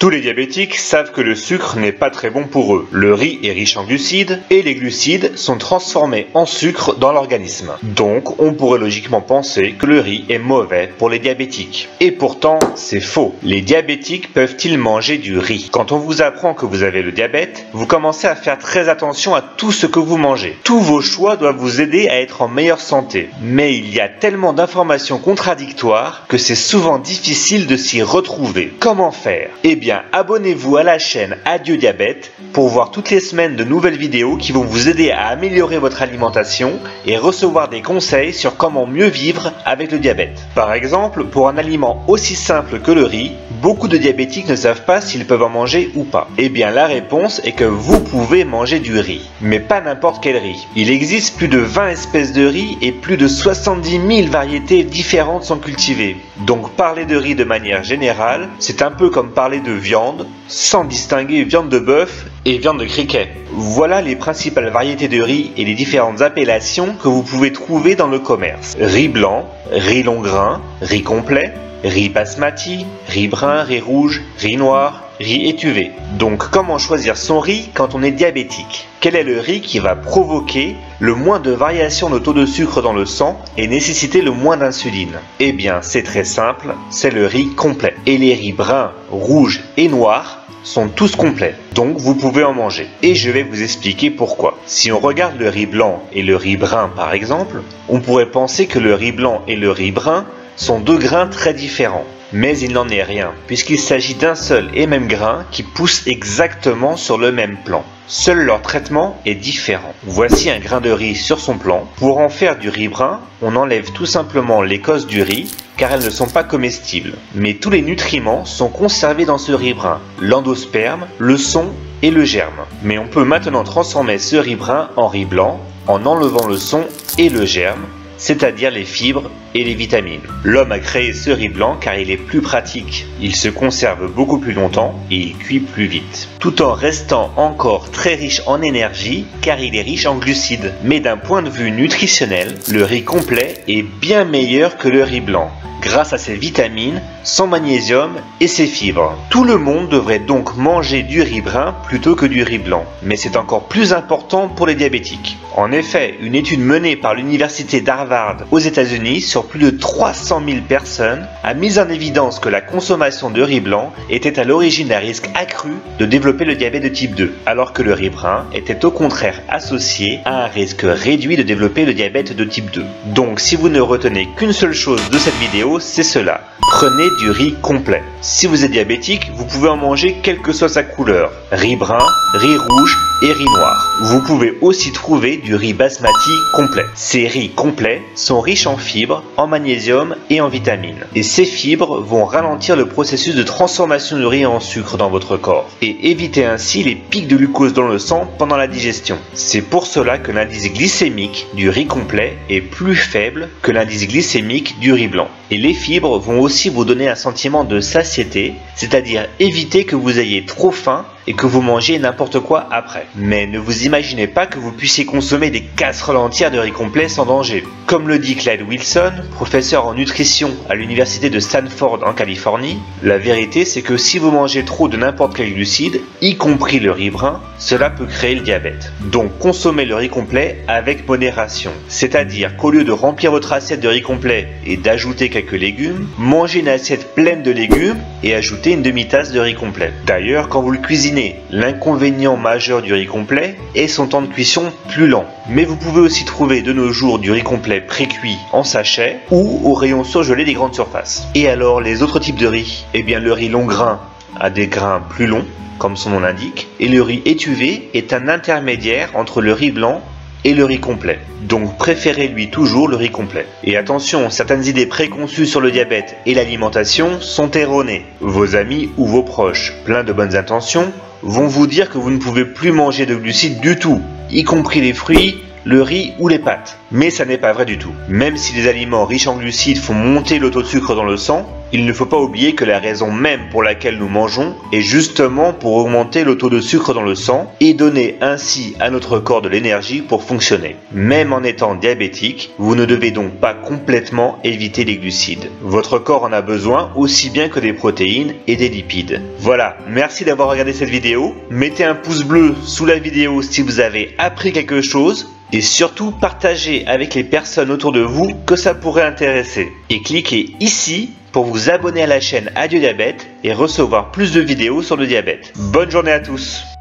Tous les diabétiques savent que le sucre n'est pas très bon pour eux. Le riz est riche en glucides et les glucides sont transformés en sucre dans l'organisme. Donc on pourrait logiquement penser que le riz est mauvais pour les diabétiques. Et pourtant c'est faux. Les diabétiques peuvent-ils manger du riz? Quand on vous apprend que vous avez le diabète, vous commencez à faire très attention à tout ce que vous mangez. Tous vos choix doivent vous aider à être en meilleure santé. Mais il y a tellement d'informations contradictoires que c'est souvent difficile de s'y retrouver. Comment faire? Eh bien, abonnez-vous à la chaîne Adieu Diabète pour voir toutes les semaines de nouvelles vidéos qui vont vous aider à améliorer votre alimentation et recevoir des conseils sur comment mieux vivre avec le diabète. Par exemple, pour un aliment aussi simple que le riz, beaucoup de diabétiques ne savent pas s'ils peuvent en manger ou pas. Eh bien, la réponse est que vous pouvez manger du riz. Mais pas n'importe quel riz. Il existe plus de 20 espèces de riz et plus de 70 000 variétés différentes sont cultivées. Donc parler de riz de manière générale, c'est un peu comme parler de viande, sans distinguer viande de bœuf et viande de criquet. Voilà les principales variétés de riz et les différentes appellations que vous pouvez trouver dans le commerce. Riz blanc, riz long grain, riz complet, riz basmati, riz brun, riz rouge, riz noir, riz étuvé. Donc comment choisir son riz quand on est diabétique? Quel est le riz qui va provoquer le moins de variations de taux de sucre dans le sang et nécessiter le moins d'insuline? Eh bien c'est très simple, c'est le riz complet. Et les riz bruns, rouges et noirs sont tous complets, donc vous pouvez en manger. Et je vais vous expliquer pourquoi. Si on regarde le riz blanc et le riz brun par exemple, on pourrait penser que le riz blanc et le riz brun sont deux grains très différents. Mais il n'en est rien, puisqu'il s'agit d'un seul et même grain qui pousse exactement sur le même plan. Seul leur traitement est différent. Voici un grain de riz sur son plan. Pour en faire du riz brun, on enlève tout simplement l'écorce du riz, car elles ne sont pas comestibles. Mais tous les nutriments sont conservés dans ce riz brun, l'endosperme, le son et le germe. Mais on peut maintenant transformer ce riz brun en riz blanc, en enlevant le son et le germe, c'est-à-dire les fibres et les vitamines. L'homme a créé ce riz blanc car il est plus pratique. Il se conserve beaucoup plus longtemps et il cuit plus vite. Tout en restant encore très riche en énergie car il est riche en glucides. Mais d'un point de vue nutritionnel, le riz complet est bien meilleur que le riz blanc, grâce à ses vitamines, son magnésium et ses fibres. Tout le monde devrait donc manger du riz brun plutôt que du riz blanc. Mais c'est encore plus important pour les diabétiques. En effet, une étude menée par l'université d'Harvard aux États-Unis sur plus de 300 000 personnes a mis en évidence que la consommation de riz blanc était à l'origine d'un risque accru de développer le diabète de type 2, alors que le riz brun était au contraire associé à un risque réduit de développer le diabète de type 2. Donc si vous ne retenez qu'une seule chose de cette vidéo, c'est cela. Prenez du riz complet. Si vous êtes diabétique, vous pouvez en manger quelle que soit sa couleur. Riz brun, riz rouge et riz noir. Vous pouvez aussi trouver du riz basmati complet. Ces riz complets sont riches en fibres, en magnésium et en vitamines. Et ces fibres vont ralentir le processus de transformation du riz en sucre dans votre corps et éviter ainsi les pics de glucose dans le sang pendant la digestion. C'est pour cela que l'indice glycémique du riz complet est plus faible que l'indice glycémique du riz blanc. Et les fibres vont aussi vous donner un sentiment de satiété, c'est-à-dire éviter que vous ayez trop faim et que vous mangiez n'importe quoi après. Mais ne vous imaginez pas que vous puissiez consommer des casseroles entières de riz complet sans danger. Comme le dit Clyde Wilson, professeur en nutrition à l'université de Stanford en Californie, la vérité c'est que si vous mangez trop de n'importe quel glucide, y compris le riz brun, cela peut créer le diabète. Donc consommez le riz complet avec modération. C'est-à-dire qu'au lieu de remplir votre assiette de riz complet et d'ajouter quelques légumes, mangez une assiette pleine de légumes et ajoutez une demi-tasse de riz complet. D'ailleurs, quand vous le cuisinez, l'inconvénient majeur du riz complet est son temps de cuisson plus lent. Mais vous pouvez aussi trouver de nos jours du riz complet pré-cuit en sachet ou au rayon surgelé des grandes surfaces. Et alors les autres types de riz? Eh bien le riz long grain a des grains plus longs, comme son nom l'indique, et le riz étuvé est un intermédiaire entre le riz blanc et le riz complet. Donc préférez-lui toujours le riz complet. Et attention, certaines idées préconçues sur le diabète et l'alimentation sont erronées. Vos amis ou vos proches, pleins de bonnes intentions, vont vous dire que vous ne pouvez plus manger de glucides du tout, y compris les fruits, le riz ou les pâtes. Mais ça n'est pas vrai du tout. Même si les aliments riches en glucides font monter le taux de sucre dans le sang, Il ne faut pas oublier que la raison même pour laquelle nous mangeons est justement pour augmenter le taux de sucre dans le sang et donner ainsi à notre corps de l'énergie pour fonctionner. Même en étant diabétique, vous ne devez donc pas complètement éviter les glucides. Votre corps en a besoin aussi bien que des protéines et des lipides. Voilà, merci d'avoir regardé cette vidéo. Mettez un pouce bleu sous la vidéo si vous avez appris quelque chose. Et surtout, partagez avec les personnes autour de vous que ça pourrait intéresser. Et cliquez ici pour vous abonner à la chaîne Adieu Diabète et recevoir plus de vidéos sur le diabète. Bonne journée à tous!